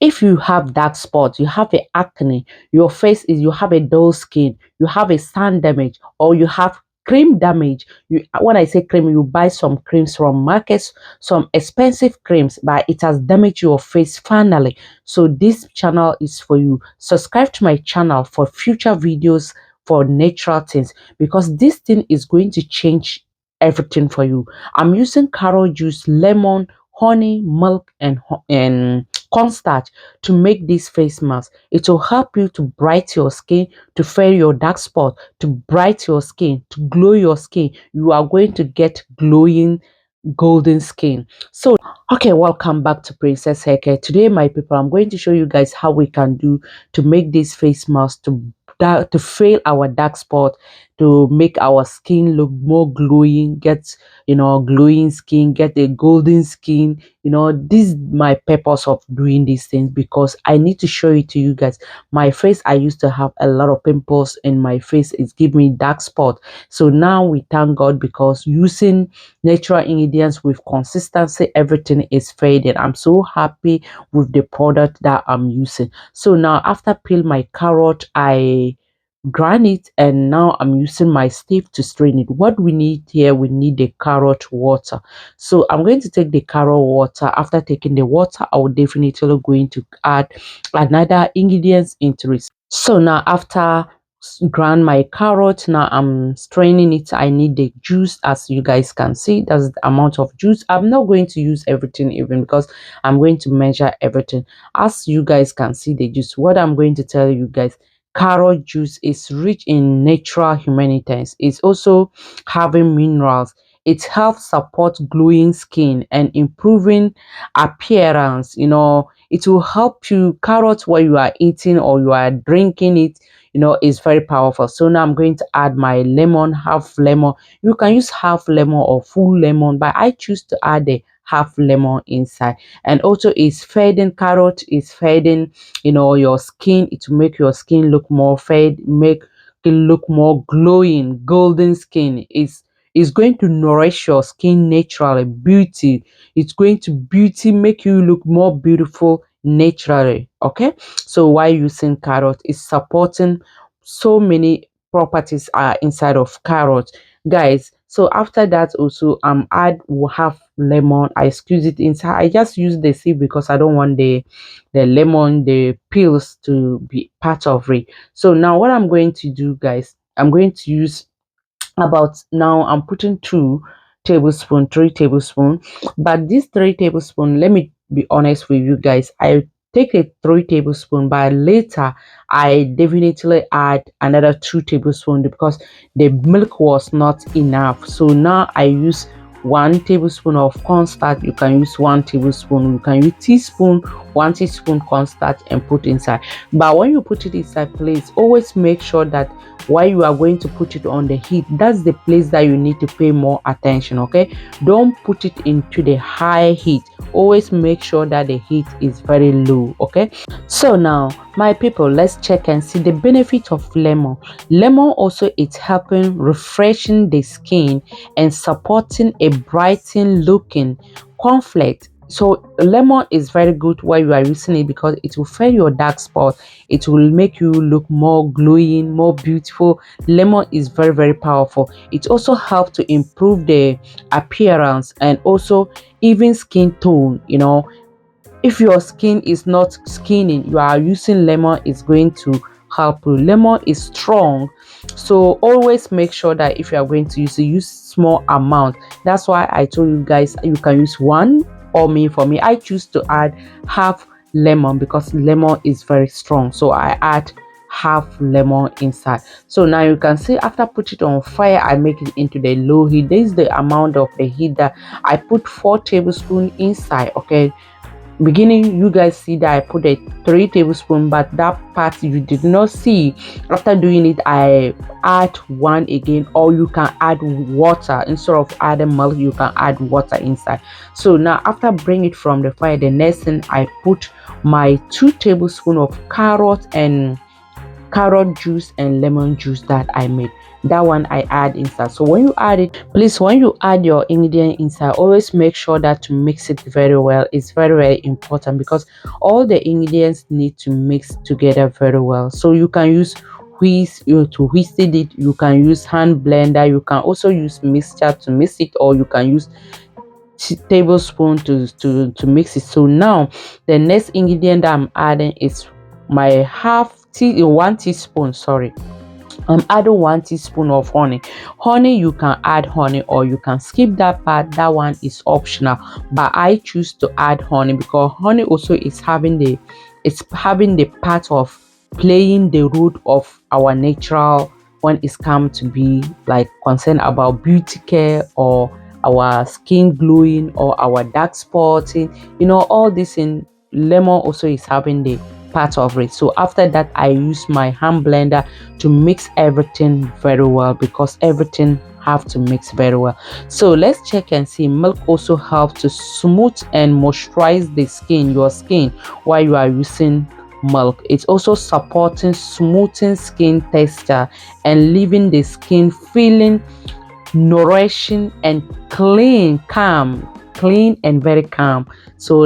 If you have dark spots, you have a acne, your face is, you have a dull skin, you have a sun damage, or you have cream damage. You, when I say cream, you buy some creams from markets, some expensive creams, but it has damaged your face finally. So this channel is for you. Subscribe to my channel for future videos for natural things, because this thing is going to change everything for you. I'm using carrot juice, lemon, honey, milk, and cornstarch to make this face mask. It will help you to brighten your skin, to fair your dark spot, to brighten your skin, to glow your skin. You are going to get glowing golden skin. So okay, welcome back to Princess Haircare. Today, my people, I'm going to show you guys how we can do to make this face mask to fail our dark spot, to make our skin look more glowing, get, you know, glowing skin, get a golden skin. You know, this is my purpose of doing these things, because I need to show it to you guys. My face, I used to have a lot of pimples in my face. It's giving me dark spot. So now we thank God, because using natural ingredients with consistency, everything is fading. I'm so happy with the product that I'm using. So now, after peel my carrot, I grind it, and now I'm using my sieve to strain it. What we need here, we need the carrot water. So I'm going to take the carrot water. After taking the water, I will definitely going to add another ingredients into it. So now, after grind my carrot, now I'm straining it. I need the juice. As you guys can see, that's the amount of juice. I'm not going to use everything, even because I'm going to measure everything. As you guys can see the juice, what I'm going to tell you guys, carrot juice is rich in natural humanities. It's also having minerals. It helps support glowing skin and improving appearance. You know, it will help you. Carrots, while you are eating or you are drinking it, you know, is very powerful. So now I'm going to add my lemon, half lemon. You can use half lemon or full lemon, but I choose to add a half lemon inside. And also, it's fading. Carrot is fading, you know, your skin. It will make your skin look more fade, make it look more glowing golden skin. Is going to nourish your skin naturally, beauty. It's going to beauty, make you look more beautiful naturally. Okay, so while using carrot, is supporting so many properties are inside of carrot, guys. So after that, also add half lemon. I squeeze it inside. I just use the seed because I don't want the lemon, the peels, to be part of it. So now what I'm going to do, guys, I'm going to use about, now I'm putting 2 tablespoons, 3 tablespoons. But this 3 tablespoons, let me be honest with you guys, I take a 3 tablespoons, but later I definitely add another 2 tablespoons because the milk was not enough. So now I use 1 tablespoon of cornstarch. You can use 1 tablespoon, you can use teaspoon, 1 teaspoon cornstarch, and put inside. But when you put it inside, please always make sure that while you are going to put it on the heat, that's the place that you need to pay more attention. Okay, don't put it into the high heat. Always make sure that the heat is very low. Okay, so now my people, let's check and see the benefit of lemon. Lemon also, it's helping refreshing the skin and supporting a brighten looking conflict. So lemon is very good while you are using it, because it will fill your dark spot. It will make you look more glowing, more beautiful. Lemon is very, very powerful. It also helps to improve the appearance and also even skin tone. You know, if your skin is not skinning, you are using lemon, is going to help you. Lemon is strong, so always make sure that if you are going to use small amount. That's why I told you guys you can use one, or me, for me, I choose to add half lemon because lemon is very strong. So I add half lemon inside. So now you can see, after put it on fire, I make it into the low heat. This is the amount of the heat that I put 4 tablespoons inside. Okay, beginning you guys see that I put a 3 tablespoons, but that part you did not see. After doing it, I add one again, or you can add water. Instead of adding milk, you can add water inside. So now, after bring it from the fire, the next thing, I put my 2 tablespoons of carrot juice and lemon juice that I made. That one I add inside. So when you add it, please, when you add your ingredient inside, always make sure that to mix it very well. It's very, very important because all the ingredients need to mix together very well. So you can use whisk, to whisk it, you can use hand blender, you can also use mixture to mix it, or you can use tablespoon to mix it. So now the next ingredient that I'm adding is my one teaspoon, sorry, I'm adding 1 teaspoon of honey. Honey, you can add honey or you can skip that part. That one is optional, but I choose to add honey because honey also is having the part of playing the role of our natural when it's come to be like concerned about beauty care or our skin glowing or our dark spotting. All this in lemon also is having the part of it. So after that, I use my hand blender to mix everything very well because everything have to mix very well. So let's check and see. Milk also helps to smooth and moisturize the skin, your skin, while you are using milk. It's also supporting smoothing skin texture and leaving the skin feeling nourishing and clean and very calm. So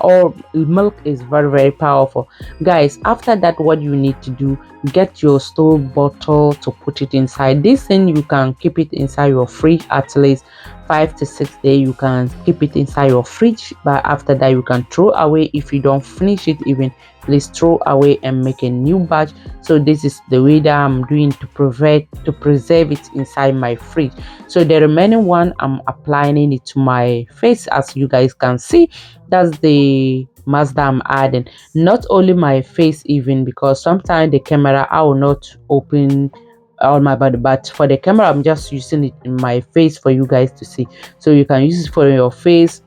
all milk is very, very powerful, guys. After that, what you need to do, get your store bottle to put it inside. This thing you can keep it inside your fridge at least 5 to 6 days. You can keep it inside your fridge, but after that you can throw away. If you don't finish it, even, please throw away and make a new batch. So this is the way that I'm doing to preserve it inside my fridge. So the remaining one, I'm applying it to my face. As you guys can see, that's the mask that I'm adding. Not only my face, even, because sometimes the camera I will not open all my body, but for the camera I'm just using it in my face for you guys to see. So you can use it for your face,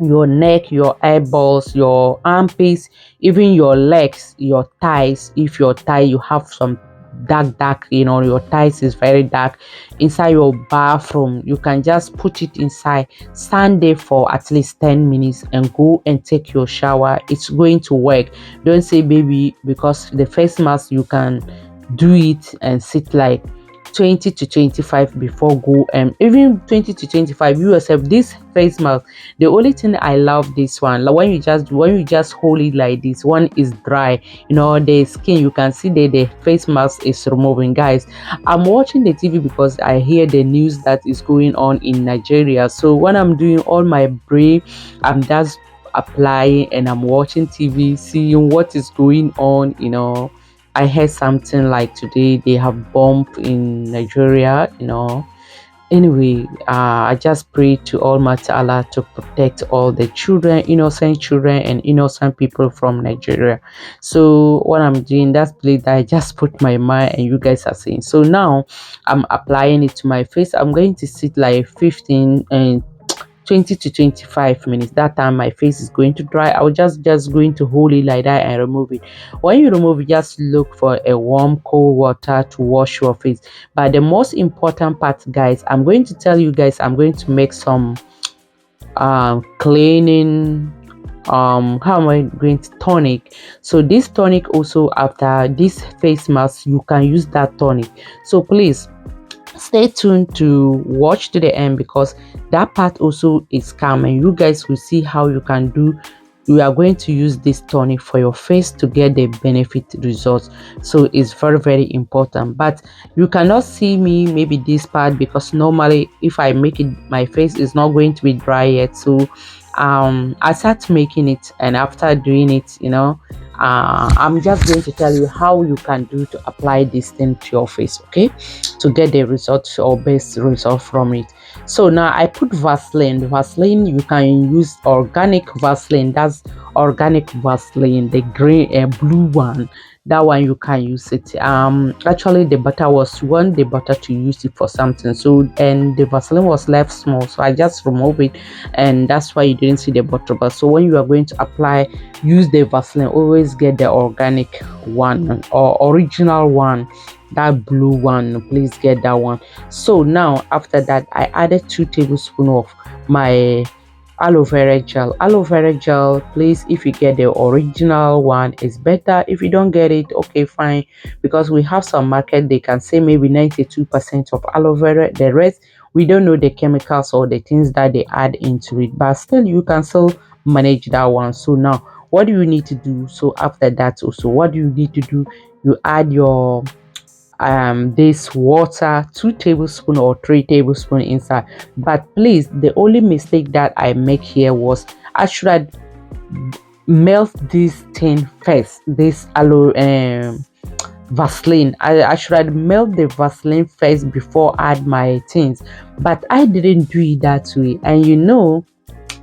your neck, your eyeballs, your armpits, even your legs, your thighs. If your thigh you have some dark, your thighs is very dark, inside your bathroom, you can just put it inside, stand there for at least 10 minutes and go and take your shower. It's going to work. Don't say baby, because the face mask you can do it and sit like 20 to 25 before go, and even 20 to 25 you yourself. This face mask, the only thing I love this one, like when you just hold it like this, one is dry, the skin, you can see the face mask is removing. Guys, I'm watching the TV because I hear the news that is going on in Nigeria. So when I'm doing all my brain, I'm just applying and I'm watching TV, seeing what is going on. I heard something like today they have bomb in Nigeria. Anyway, I just pray to Almighty Allah to protect all the children, innocent children and innocent people from Nigeria. So what I'm doing, that's place that I just put my mind and you guys are saying. So now I'm applying it to my face. I'm going to sit like 15 and 20 to 25 minutes. That time my face is going to dry. I'll just going to hold it like that and remove it. When you remove it, just look for a warm cold water to wash your face. But the most important part, guys, I'm going to tell you guys, I'm going to make some cleaning, how am I going to tonic. So this tonic also, after this face mask, you can use that tonic. So please stay tuned to watch to the end because that part also is calm, and you guys will see how you can do. You are going to use this tonic for your face to get the benefit results. So it's very, very important, but you cannot see me maybe this part because normally if I make it, my face is not going to be dry yet. So I start making it, and after doing it, I'm just going to tell you how you can do to apply this thing to your face, okay, to get the result or best result from it. So now I put Vaseline. You can use organic Vaseline. That's organic Vaseline, the green and blue one. That one you can use it. Actually the butter was, you want the butter to use it for something, so, and the Vaseline was left small, so I just remove it, and that's why you didn't see the butter. But so when you are going to apply, use the Vaseline, always get the organic one or original one, that blue one, please get that one. So now after that, I added 2 tablespoons of my aloe vera gel. Aloe vera gel, please, if you get the original one, is better. If you don't get it, okay, fine, because we have some market, they can say maybe 92% of aloe vera, the rest we don't know the chemicals or the things that they add into it, but still you can still manage that one. So now what do you need to do? So after that also, what do you need to do? You add your this water, 2 tablespoons or 3 tablespoons inside. But please, the only mistake that I make here was I should have melt this thing first, this aloe Vaseline. I should have melt the Vaseline first before add my things, but I didn't do it that way. And you know,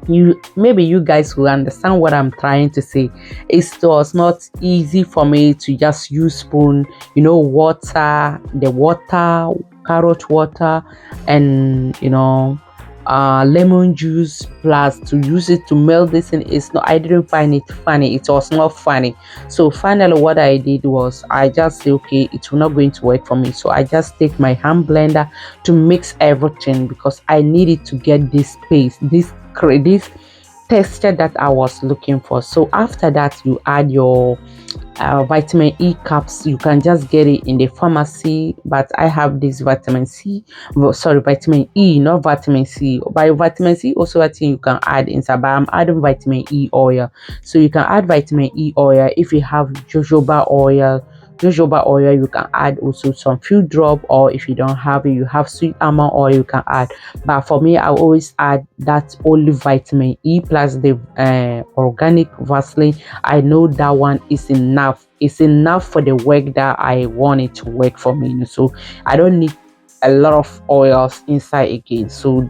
you maybe you guys will understand what I'm trying to say. It was not easy for me to just use spoon, you know, water, the water, carrot water, and lemon juice, plus to use it to melt this, and it's not, I didn't find it funny. It was not funny. So finally what I did was I just say, okay, it's not going to work for me, so I just take my hand blender to mix everything, because I needed to get this paste, this texture that I was looking for. So after that, you add your vitamin E caps. You can just get it in the pharmacy, but I have this vitamin C, well, sorry, vitamin E, not vitamin C. By vitamin C also, I think you can add inside, but I'm adding vitamin E oil. So you can add vitamin E oil. If you have jojoba oil, you can add also some few drop, or if you don't have it, you have sweet almond oil, you can add. But for me, I always add that only vitamin E plus the organic Vaseline. I know that one is enough. It's enough for the work that I want it to work for me. So I don't need a lot of oils inside again. So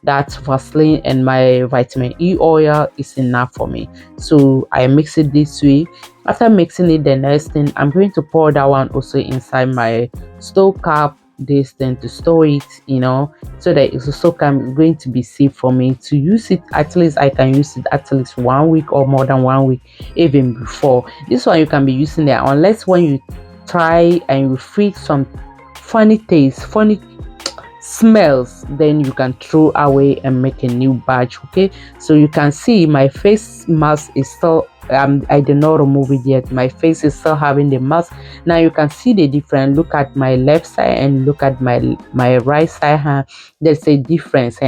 that Vaseline and my vitamin E oil is enough for me. So I mix it this way. After mixing it, the next thing, I'm going to pour that one also inside my stove cap, this thing to store it, so that it's also going to be safe for me to use it. At least I can use it at least 1 week or more than 1 week, even before. This one you can be using it unless when you try and you feel some funny taste, funny smells, then you can throw away and make a new batch. Okay, so you can see my face mask is still I did not remove it yet. My face is still having the mask. Now you can see the difference. Look at my left side and look at my right side. There's a difference.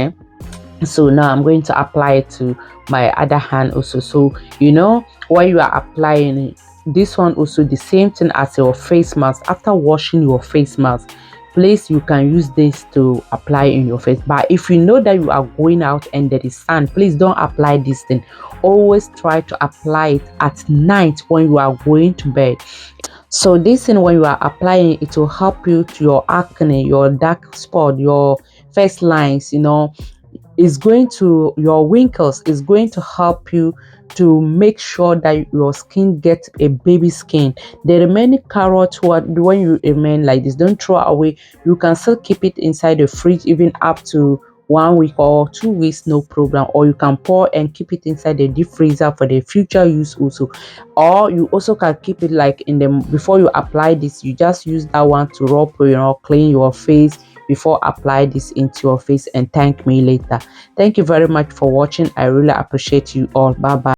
So now I'm going to apply it to my other hand also. So when you are applying it, this one also the same thing as your face mask. After washing your face mask, please, you can use this to apply in your face. But if you know that you are going out and there is sun, please don't apply this thing. Always try to apply it at night when you are going to bed. So this thing, when you are applying it, will help you to your acne, your dark spot, your face lines, is going to your wrinkles, is going to help you to make sure that your skin gets a baby skin. The remaining carrot, when you remain like this, don't throw away. You can still keep it inside the fridge even up to 1 week or 2 weeks, no problem. Or you can pour and keep it inside the deep freezer for the future use also. Or you also can keep it like in the before you apply this, you just use that one to rub, clean your face before apply this into your face, and thank me later. Thank you very much for watching. I really appreciate you all. Bye bye.